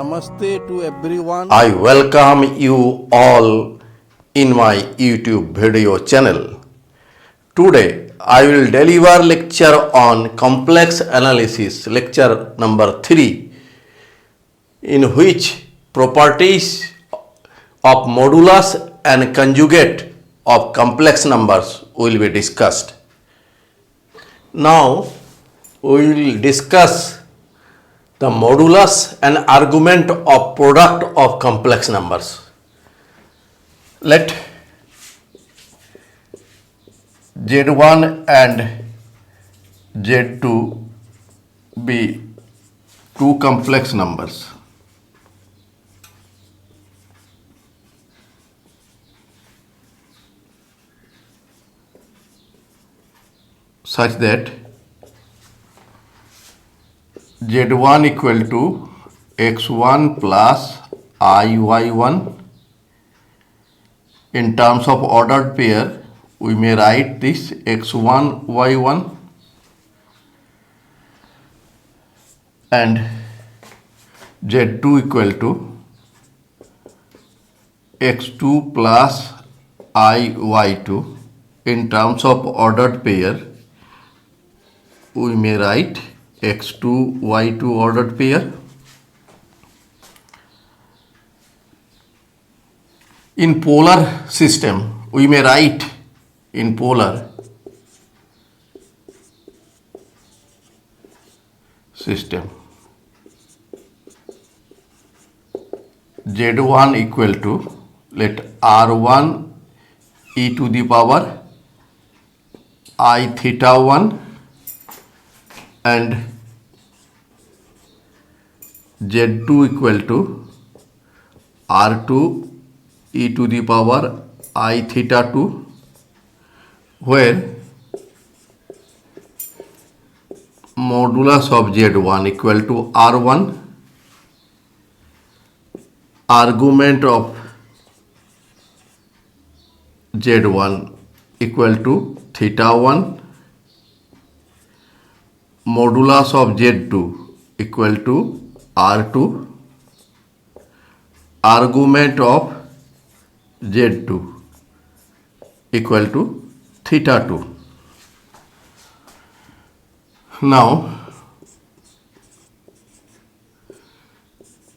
Namaste to everyone. I welcome you all in my YouTube video channel. Today I will deliver lecture on complex analysis, lecture number 3, in which properties of modulus and conjugate of complex numbers will be discussed. Now we will discuss the modulus and argument of product of complex numbers. Let Z1 and Z2 be two complex numbers. Such that Z1 equal to x1 plus iy1. In terms of ordered pair, we may write this x1 y1 and z2 equal to x2 plus iy2. In terms of ordered pair, we may write x2 y2 ordered pair. In polar system, we may write in polar system Z1 equal to, let R1 e to the power I theta 1 and Z2 equal to R2 e to the power I theta 2, where modulus of Z1 equal to R1, argument of Z1 equal to theta 1, modulus of Z2 equal to R2, argument of Z2 equal to theta 2. Now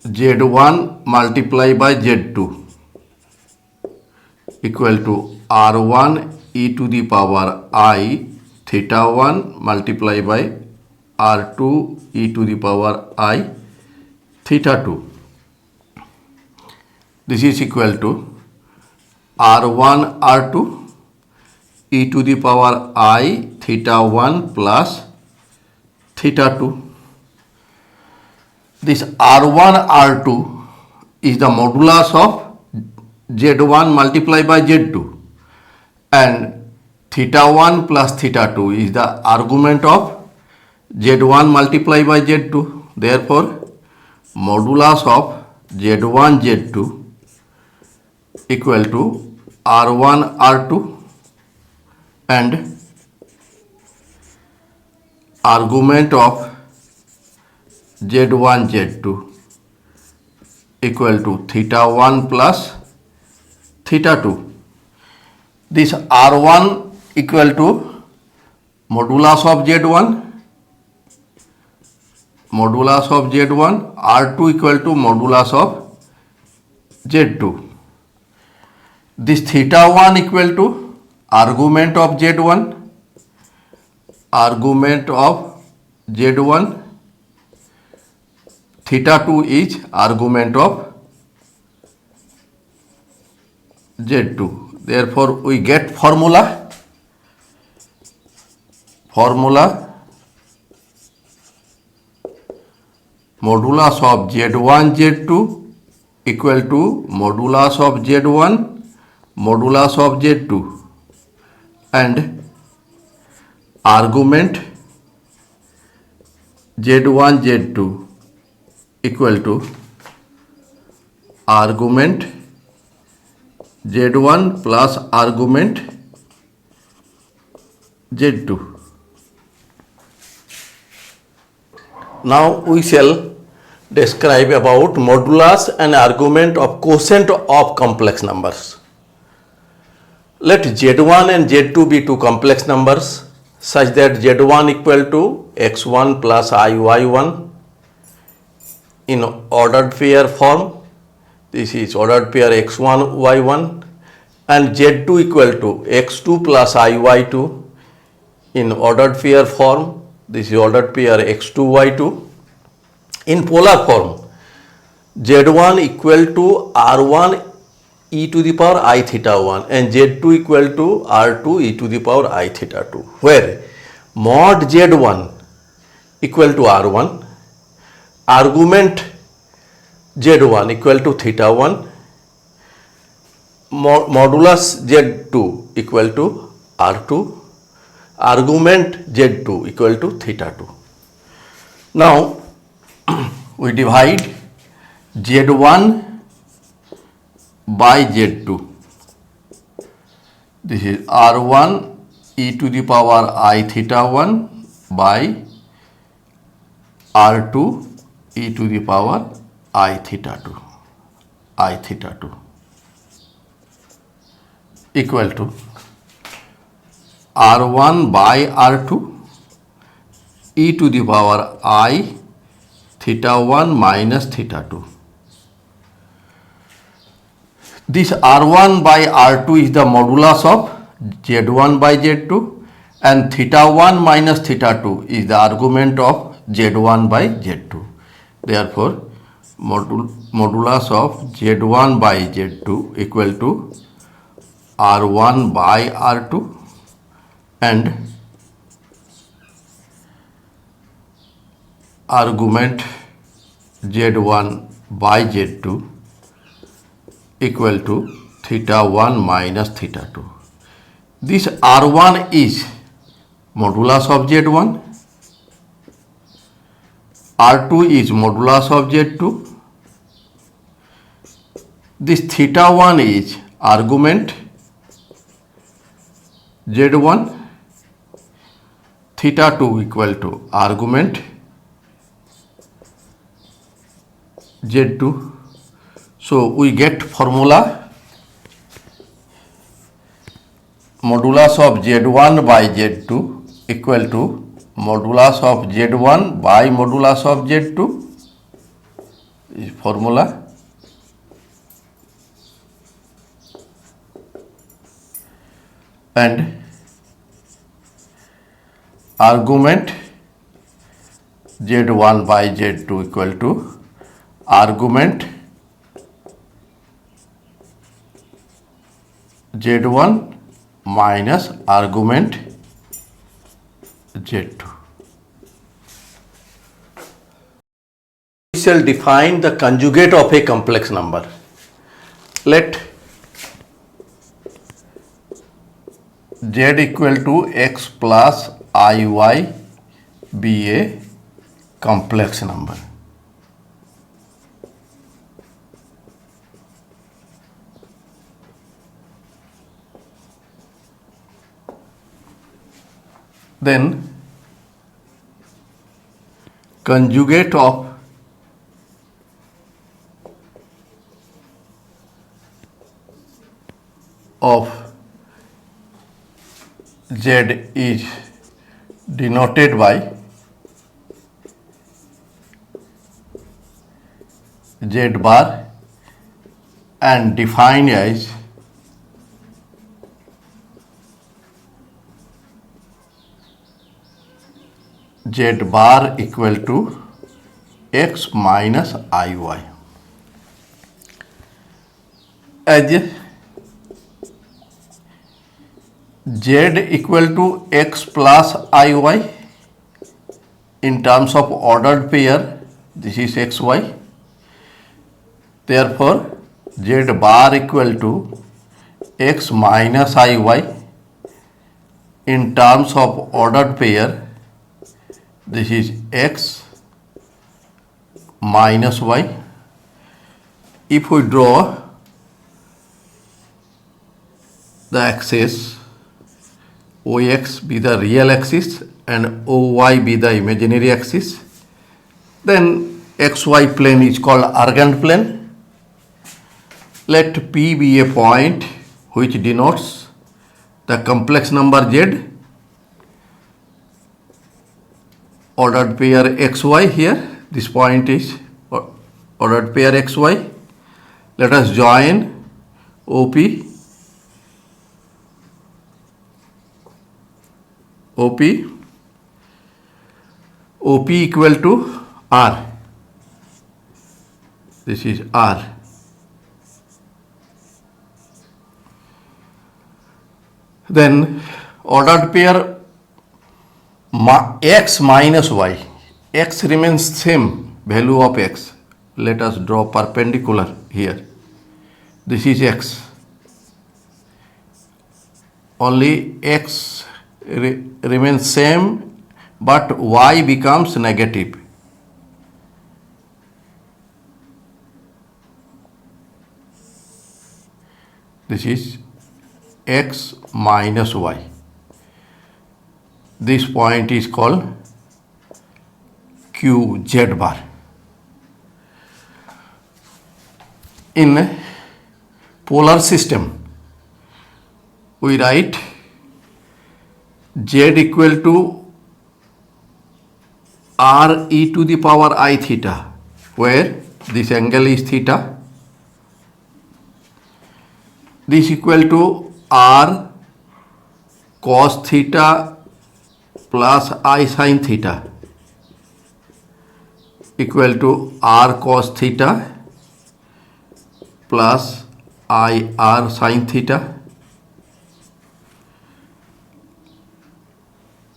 Z1 multiplied by Z2 equal to R1 e to the power I theta 1 multiplied by R2 e to the power I theta 2. This is equal to R1 R2 e to the power I theta 1 plus theta 2. This R1 R2 is the modulus of Z1 multiplied by Z2, and theta 1 plus theta 2 is the argument of Z1 multiplied by Z2. Therefore, modulus of Z1 Z2 equal to R1 R2 and argument of Z1 Z2 equal to theta 1 plus theta 2. This R1 equal to modulus of Z1, modulus of Z1, R2 equal to modulus of Z2. This theta 1 equal to argument of Z1, argument of Z1, theta 2 is argument of Z2. Therefore, we get formula modulus of Z1 Z2 equal to modulus of Z1 modulus of Z2 and argument Z1 Z2 equal to argument Z1 plus argument Z2. Now we shall describe about modulus and argument of quotient of complex numbers. Let Z1 and Z2 be two complex numbers such that Z1 equal to x1 plus iy1 in ordered pair form. This is ordered pair x1 y1, and Z2 equal to x2 plus iy2 in ordered pair form. This is ordered pair x2 y2. In polar form, Z1 equal to r1 e to the power I theta 1 and Z2 equal to r2 e to the power I theta 2, where mod Z1 equal to r1, argument Z1 equal to theta 1, modulus Z2 equal to r2, argument Z2 equal to theta 2. Now we divide Z1 by Z2. This is r1 e to the power I theta 1 by r2 e to the power I theta 2 equal to r1 by r2 e to the power I theta 1 minus theta 2. This r1 by r2 is the modulus of z1 by z2 and theta 1 minus theta 2 is the argument of z1 by z2. Therefore, modulus of z1 by z2 equal to r1 by r2 and argument z1 by z2 equal to theta 1 minus theta 2. This r1 is modulus of z1, r2 is modulus of z2, this theta 1 is argument z1, theta 2 equal to argument z2. So we get formula modulus of z1 by z2 equal to modulus of z1 by modulus of z2 is formula, and argument z1 by z2 equal to argument z1 minus argument z2. We shall define the conjugate of a complex number. Let z equal to x plus iy be a complex number. Then conjugate of z is denoted by z bar and defined as z bar equal to x minus iy. As z equal to x plus iy in terms of ordered pair, this is xy. Therefore, z bar equal to x minus iy in terms of ordered pair, this is x minus y. If we draw the axis ox be the real axis and oy be the imaginary axis, then xy plane is called Argand plane. Let P be a point which denotes the complex number z, ordered pair xy here. This point is ordered pair xy. Let us join OP, OP equal to R. This is R. Then ordered pair x minus y. X remains same value of x. Let us draw perpendicular here. This is x. Only x remains same, but y becomes negative. This is x minus y. This point is called Q z bar. In polar system, we write z equal to r e to the power I theta, where this angle is theta. This equal to r cos theta plus I sin theta equal to r cos theta plus I r sin theta.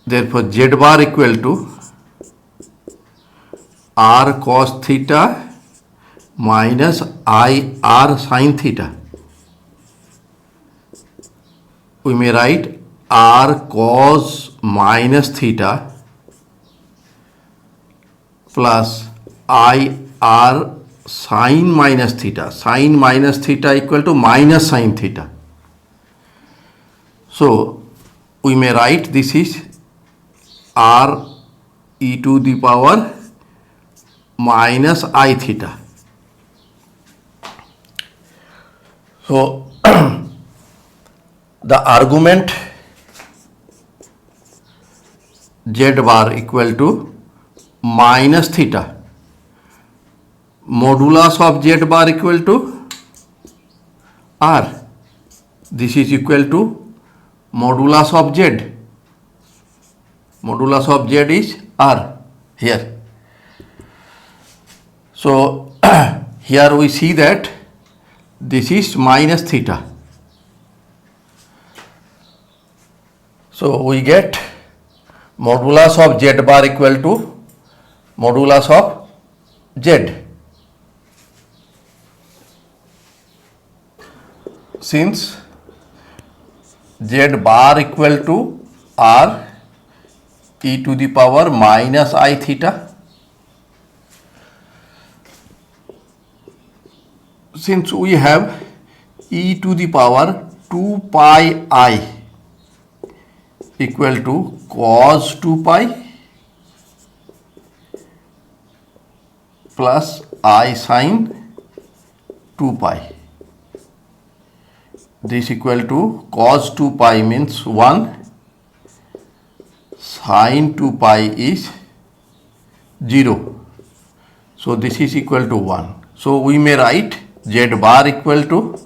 Therefore, z bar equal to r cos theta minus I r sin theta. We may write r cos minus theta plus I r sin minus theta. Sin minus theta equal to minus sin theta. So we may write this is r e to the power minus I theta. So the argument z bar equal to minus theta. Modulus of z bar equal to r. This is equal to modulus of z. Modulus of z is r here. So here we see that this is minus theta. So we get modulus of z bar equal to modulus of z. Since z bar equal to r e to the power minus I theta, since we have e to the power 2 pi I equal to cos 2 pi plus I sin 2 pi. This equal to cos 2 pi means 1, sin 2 pi is 0. So this is equal to 1. So we may write z bar equal to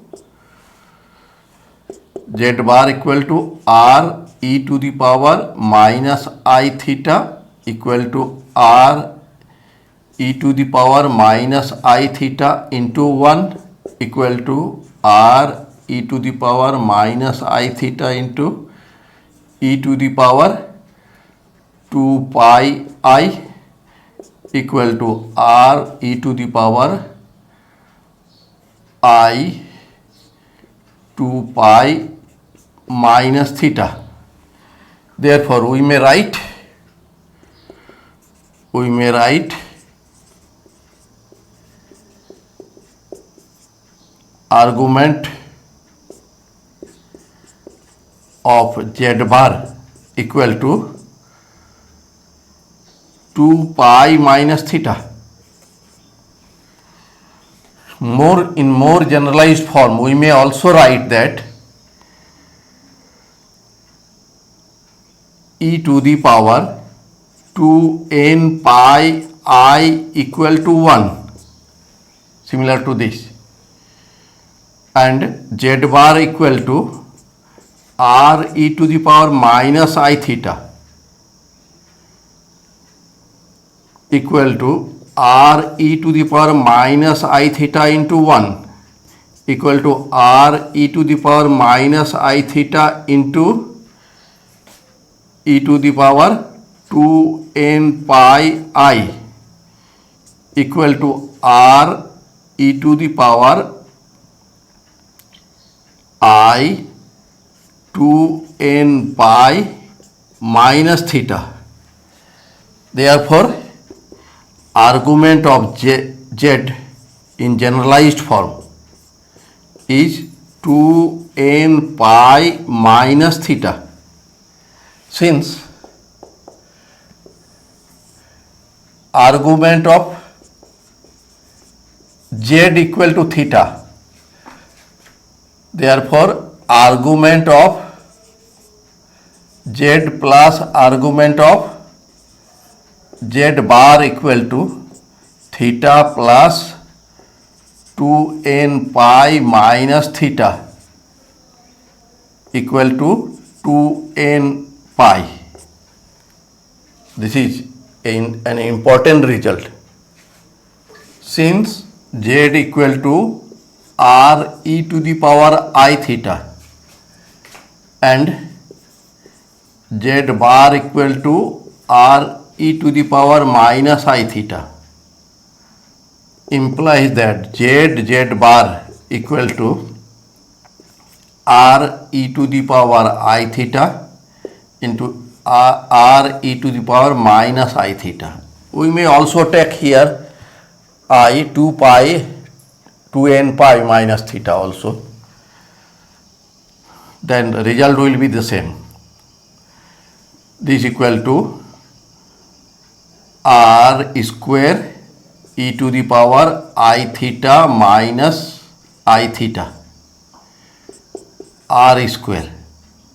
r e to the power minus I theta equal to r e to the power minus I theta into 1 equal to r e to the power minus I theta into e to the power 2 pi I equal to r e to the power I 2 pi minus theta. Therefore, we may write argument of z bar equal to 2 pi minus theta. more generalized form, we may also write that e to the power 2n pi I equal to 1, similar to this, and z bar equal to r e to the power minus I theta equal to r e to the power minus I theta into 1 equal to r e to the power minus I theta into e to the power 2n pi I equal to r e to the power I 2n pi minus theta. Therefore, argument of z in generalized form is 2n pi minus theta. Since argument of z equal to theta, therefore argument of z plus argument of z bar equal to theta plus 2n pi minus theta equal to 2n pi. This is an important result. Since z equal to r e to the power I theta and z bar equal to r e to the power minus I theta implies that z bar equal to r e to the power I theta into r e to the power minus I theta. We may also take here I 2n pi minus theta also. Then the result will be the same. This equal to r square e to the power I theta minus I theta, r square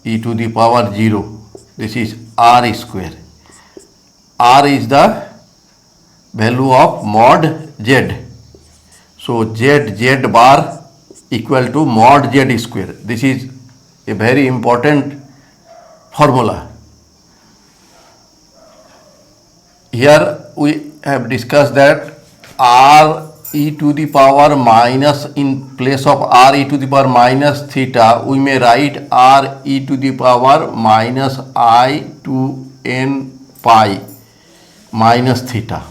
e to the power 0. This is r square. R is the value of mod z. So z bar equal to mod z square. This is a very important formula. Here we have discussed that r e to the power minus, in place of r e to the power minus theta, we may write r e to the power minus I to n pi minus theta.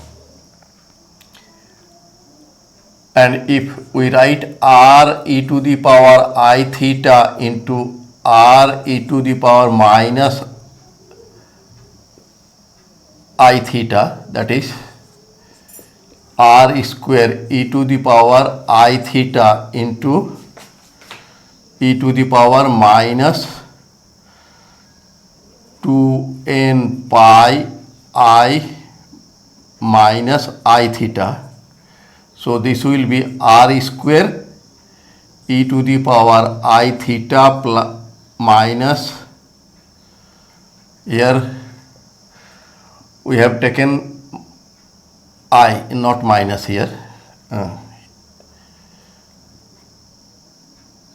And if we write r e to the power I theta into r e to the power minus I theta, that is r square e to the power I theta into e to the power minus 2n pi I minus I theta. So this will be r square e to the power I theta plus minus, here we have taken I, not minus here.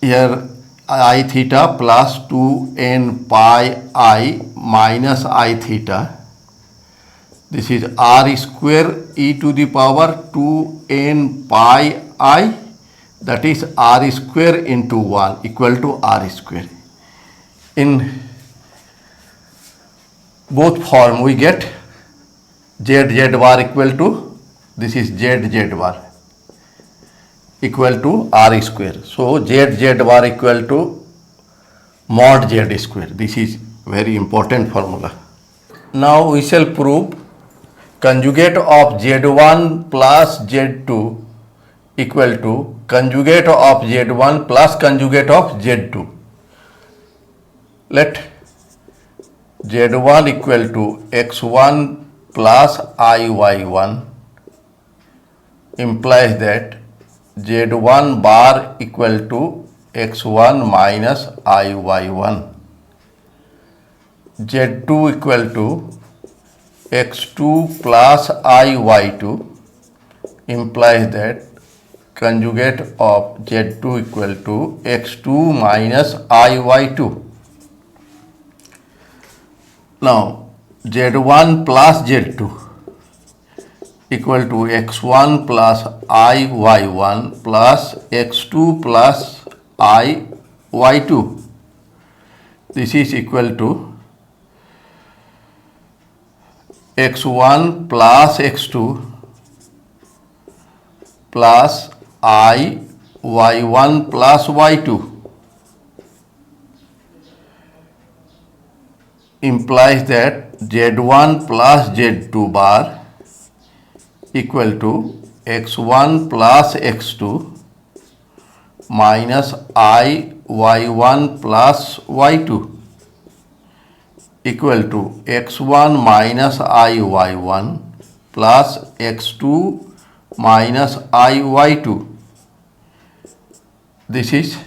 Here I theta plus 2n pi I minus I theta. This is r square e to the power 2n pi I, that is r square into 1 equal to r square. In both form we get z bar equal to, this is z bar equal to r square. So z bar equal to mod z square. This is very important formula. Now we shall prove conjugate of z1 plus z2 equal to conjugate of z1 plus conjugate of z2. Let z1 equal to x1 plus iy1 implies that z1 bar equal to x1 minus iy1, z2 equal to x2 plus iy2 implies that conjugate of z2 equal to x2 minus iy2. Now z1 plus z2 equal to x1 plus iy1 plus x2 plus iy2. This is equal to x1 plus x2 plus iy1 plus y2 implies that z1 plus z2 bar equal to x1 plus x2 minus iy1 plus y2 equal to x1 minus iy1 plus x2 minus iy2. This is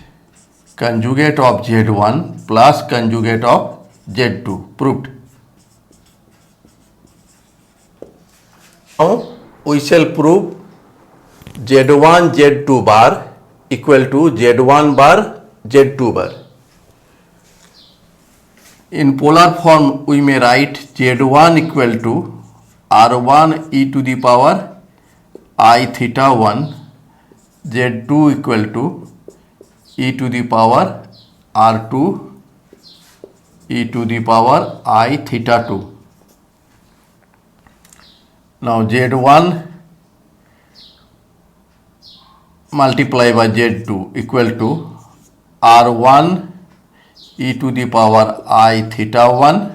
conjugate of z1 plus conjugate of z2 proved. Now we shall prove z1 z2 bar equal to z1 bar z2 bar. In polar form we may write z1 equal to r1 e to the power I theta 1, z2 equal to e to the power r2 e to the power I theta 2. Now z1 multiplied by z2 equal to r1 e to the power I theta 1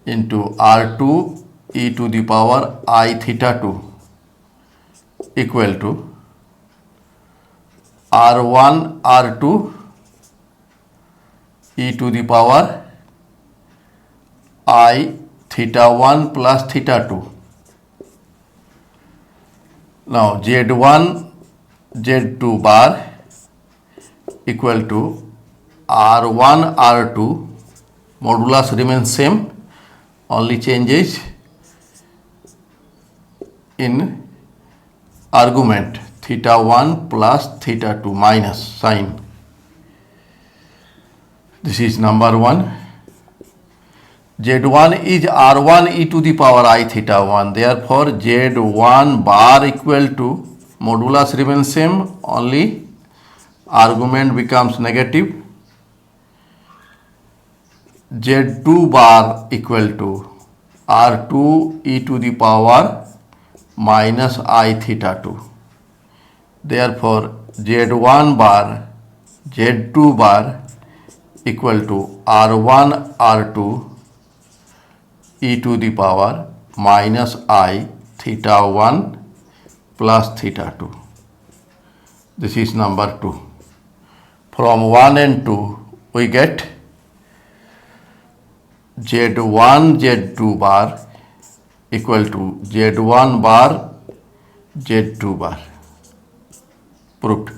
into r2 e to the power I theta 2 equal to r1 r2 e to the power I theta 1 plus theta 2. Now z1 z2 bar equal to r1 r2 modulus remains same, only changes in argument theta 1 plus theta 2 minus sign. This is number 1. z1 is r1 e to the power I theta 1, therefore z1 bar equal to modulus remains same, only argument becomes negative. z2 bar equal to r2 e to the power minus I theta 2, therefore z1 bar z2 bar equal to r1 r2 e to the power minus I theta 1 plus theta 2. This is number 2. From 1 and 2 we get z1 z2 bar equal to z1 bar z2 bar proved.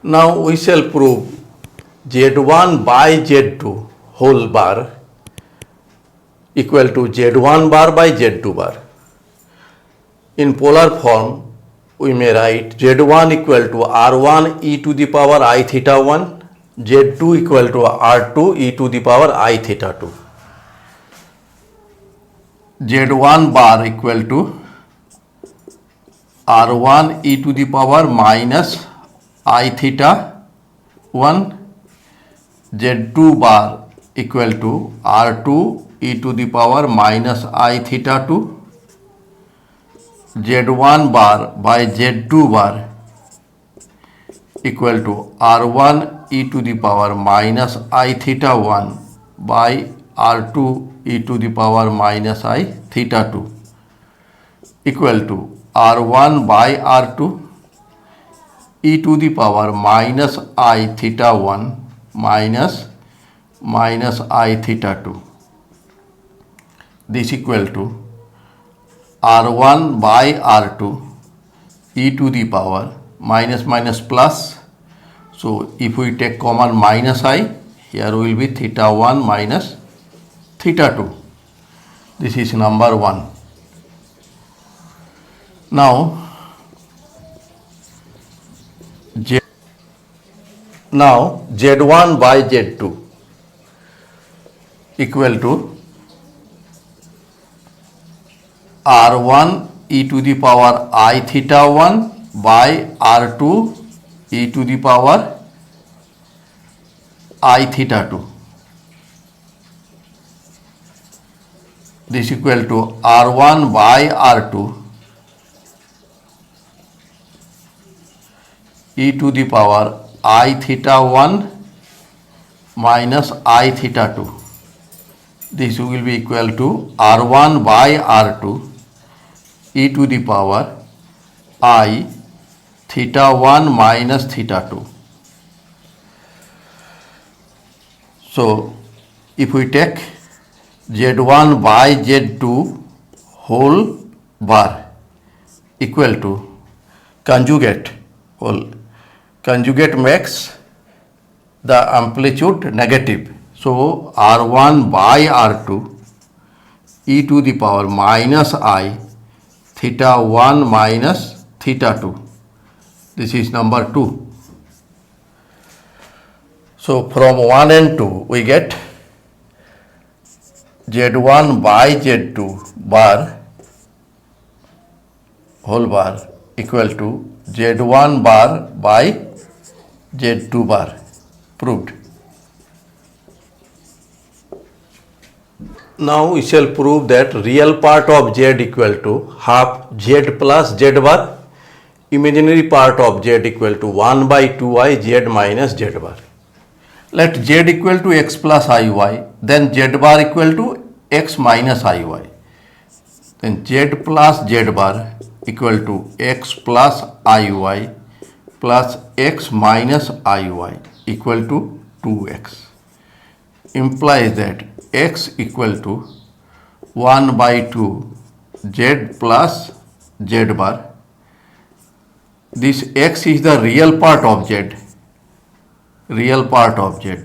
Now we shall prove z1 by z2 whole bar equal to z1 bar by z2 bar. In polar form we may write z1 equal to r1 e to the power I theta 1, z2 equal to r2 e to the power I theta 2. z1 bar equal to r1 e to the power minus I theta 1, z2 bar equal to r2 e to the power minus I theta 2, z1 bar by z2 bar equal to r1 e to the power minus I theta 1 by r2 e to the power minus I theta 2 equal to r1 by r2 e to the power minus I theta 1 minus I theta 2. This equal to r1 by r2 e to the power minus minus plus. So if we take common minus I, here will be theta 1 minus theta 2. This is number 1. Now z1 by z2 equal to r1 e to the power I theta 1 by r2 e to the power I theta 2. This equal to r1 by r2 e to the power I theta 1 minus I theta 2. This will be equal to r1 by r2 e to the power I theta 1 minus theta 2. So if we take z1 by z2 whole bar equal to conjugate, whole conjugate makes the amplitude negative. So r1 by r2 e to the power minus I theta 1 minus theta 2. This is number 2. So from 1 and 2 we get z1 by z2 bar whole bar equal to z1 bar by z2 bar. Proved. Now we shall prove that real part of z equal to half z plus z bar, imaginary part of z equal to 1 by 2i z minus z bar. Let z equal to x plus iy, then z bar equal to x minus iy. Then z plus z bar equal to x plus iy plus x minus iy equal to 2x. Implies that x equal to 1 by 2 z plus z bar. This x is the real part of z, real part of z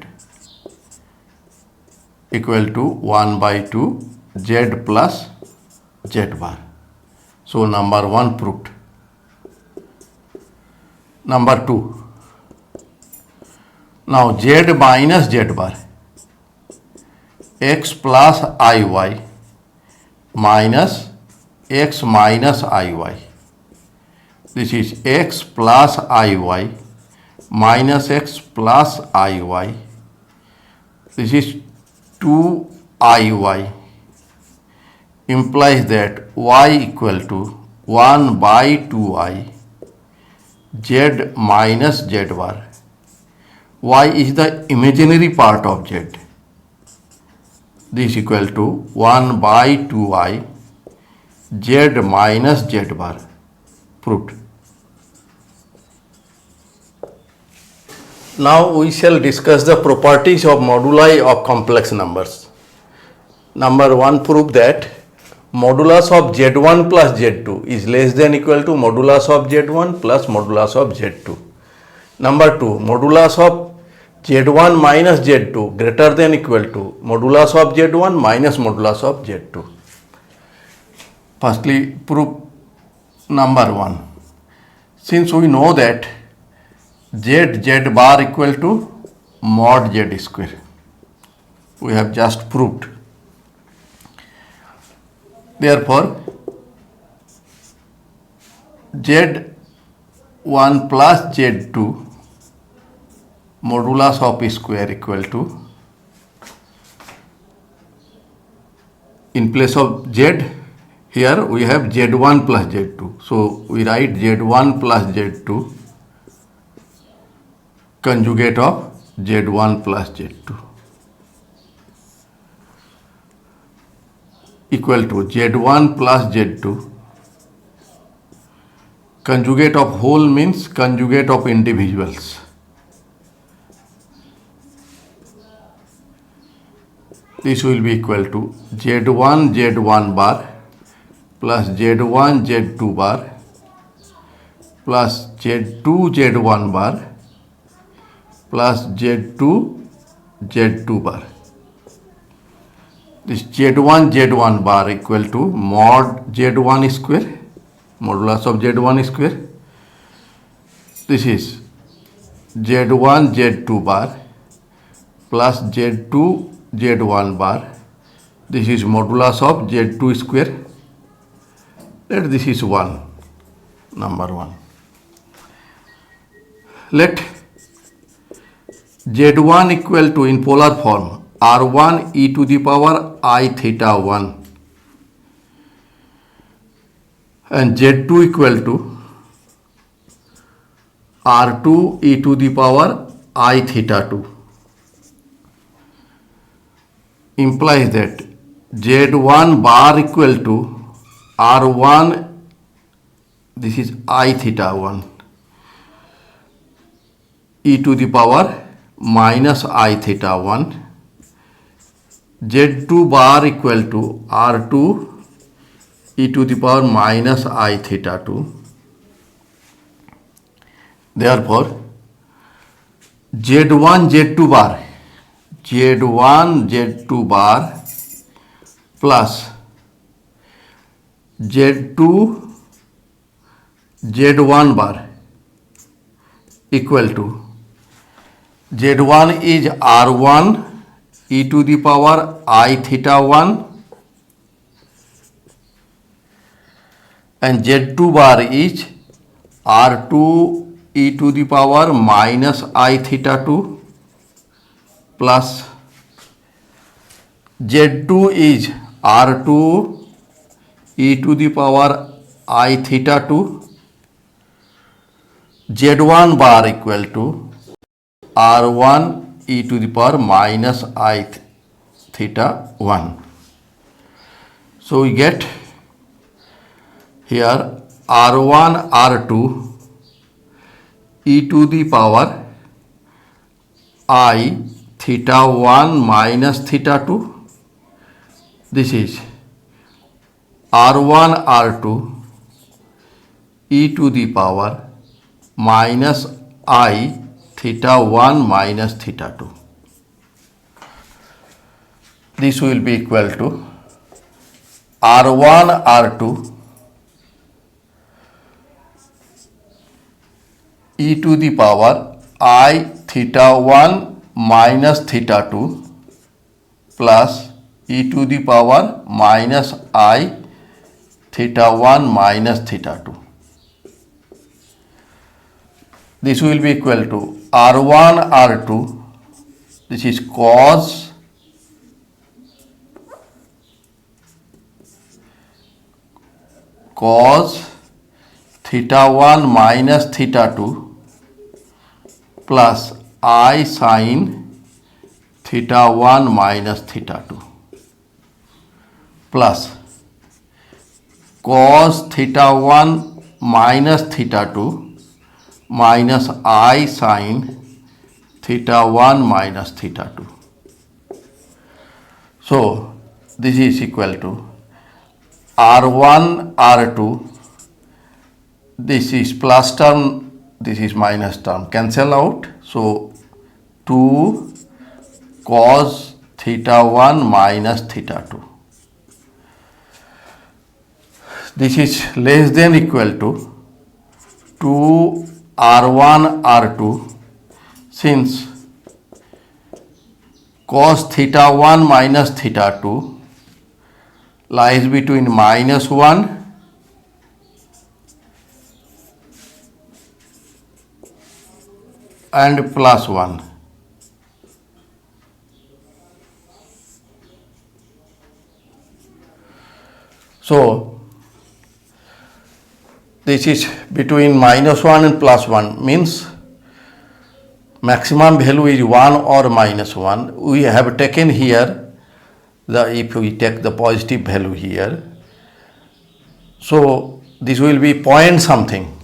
equal to 1 by 2 z plus z bar. So number 1 proved. Number 2. Now z minus z bar, x plus iy minus x minus iy. This is x plus iy minus x plus iy. This is 2iy. Implies that y equal to 1 by 2i z minus z bar. Y is the imaginary part of z. This equal to 1 by 2i z minus z bar. Proved. Now we shall discuss the properties of moduli of complex numbers. Number 1, prove that modulus of z1 plus z2 is less than equal to modulus of z1 plus modulus of z2. Number 2, modulus of z1 minus z2 greater than equal to modulus of z1 minus modulus of z2. Firstly, prove number 1. Since we know that z bar equal to mod z square, we have just proved. Therefore, z1 plus z2 modulus of square equal to, in place of z, here we have z1 plus z2. So we write z1 plus z2 conjugate of z1 plus z2 equal to z1 plus z2 conjugate of whole means conjugate of individuals. This will be equal to z1 bar plus Z1 Z2 bar plus Z2 Z1 bar plus Z2 Z2 bar. This Z1 Z1 bar equal to mod Z1 square, modulus of Z1 square. This is Z1 Z2 bar plus Z2 Z1 bar. This is modulus of Z2 square. Let this is 1, number 1. Let Z1 equal to, in polar form, R1 e to the power I theta 1 and Z2 equal to R2 e to the power I theta 2, implies that Z1 bar equal to R1, this is I theta 1 e to the power minus I theta 1, Z2 bar equal to R2 e to the power minus I theta 2. Therefore, Z1 Z2 bar plus Z2 Z1 bar equal to Z1 is R1 e to the power I theta 1 and Z2 bar is R2 e to the power minus I theta 2 plus Z2 is R2 e to the power I theta 2, Z1 bar equal to R1 e to the power minus I theta 1. So we get here R1 R2 e to the power I theta 1 minus theta 2. This is R1 R2 e to the power minus I theta 1 minus theta 2. This will be equal to R1 R2 e to the power I theta 1 minus theta 2 plus e to the power minus I theta 1 minus theta 2. This will be equal to R1 R2, this is cos theta 1 minus theta 2 plus I sin theta 1 minus theta 2 plus cos theta 1 minus theta 2 minus I sin theta 1 minus theta 2. So this is equal to R1 R2, this is plus term, this is minus term, cancel out. So 2 cos theta 1 minus theta 2. This is less than equal to 2 R1 R2, since cos theta 1 minus theta 2 lies between minus 1 and plus 1. So this is between minus 1 and plus 1, means maximum value is 1 or minus 1. We have taken here if we take the positive value here, so this will be point something.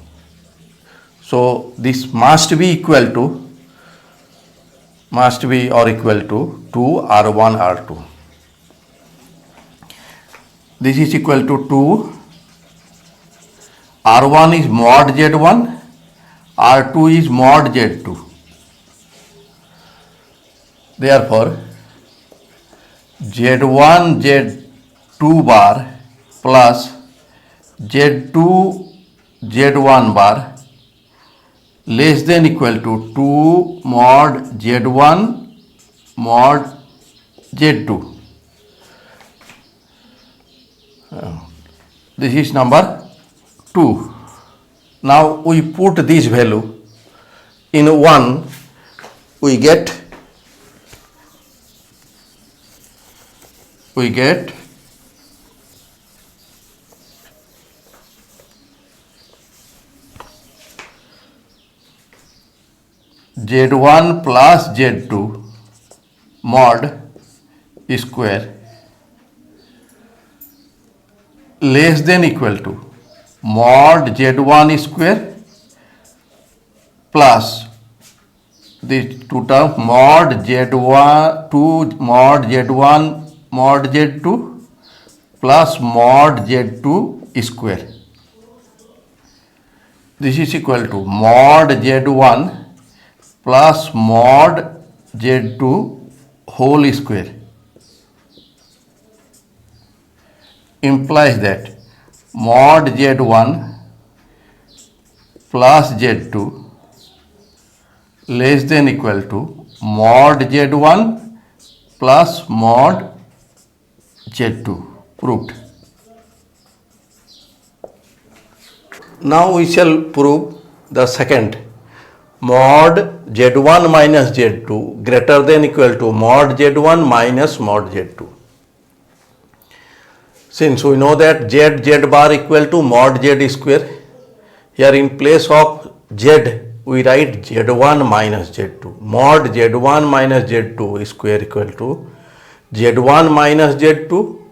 So this must be equal to, must be or equal to 2 R1 R2. This is equal to 2, R1 is mod Z1, R2 is mod Z2. Therefore, Z1 Z2 bar plus Z2 Z1 bar less than equal to 2 mod Z1 mod Z2. This is number 2. Now we put this value in 1, we get Z1 plus Z2 mod square less than equal to mod Z1 square plus these two terms mod Z1 2 mod Z1 mod Z2 plus mod Z2 square. This is equal to mod Z1 plus mod Z2 whole square. Implies that mod Z1 plus Z2 less than equal to mod Z1 plus mod Z2. Proved. Now we shall prove the second, mod Z1 minus Z2 greater than equal to mod Z1 minus mod Z2. Since we know that Z bar equal to mod Z square, here in place of Z we write Z1 minus Z2. Mod Z1 minus Z2 square equal to Z1 minus Z2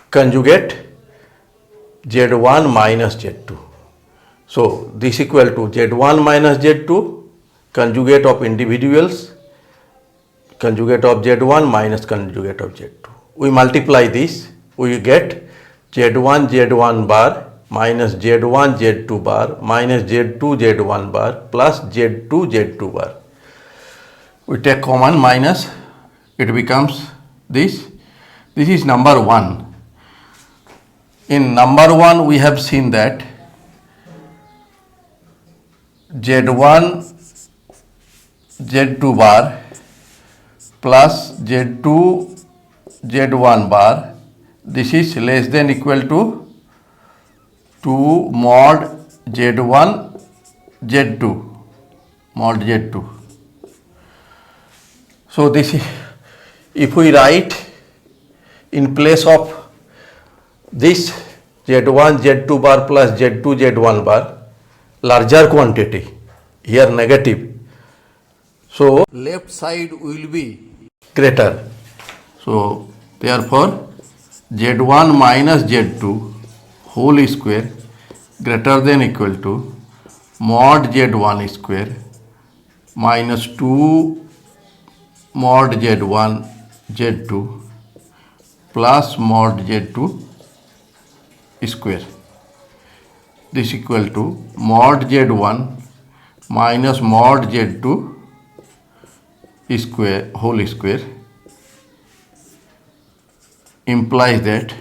conjugate Z1 minus Z2. So this equal to Z1 minus Z2 conjugate of individuals, conjugate of Z1 minus conjugate of Z2. We multiply this, we get Z1 Z1 bar minus Z1 Z2 bar minus Z2 Z1 bar plus Z2 Z2 bar. We take common minus, it becomes this. This is number 1. In number 1 we have seen that Z1 Z2 bar plus Z2 Z1 bar, this is less than equal to 2 mod Z1 Z2 mod Z2. So this is, if we write in place of this Z1 Z2 bar plus Z2 Z1 bar larger quantity, here negative, so left side will be greater. So therefore Z1 minus Z2 whole square greater than equal to mod Z1 square minus 2 mod Z1 Z2 plus mod Z2 square. This equal to mod Z1 minus mod Z2 square whole square, implies that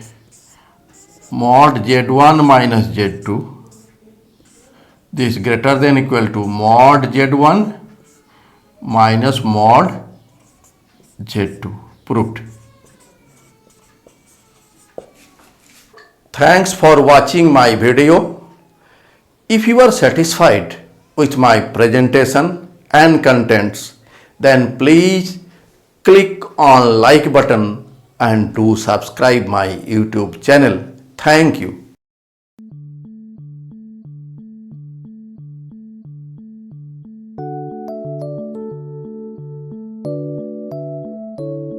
mod Z1 minus Z2 this greater than equal to mod Z1 minus mod Z2. Proved. Thanks for watching my video. If you are satisfied with my presentation and contents, then please click on like button and do subscribe my YouTube channel. Thank you.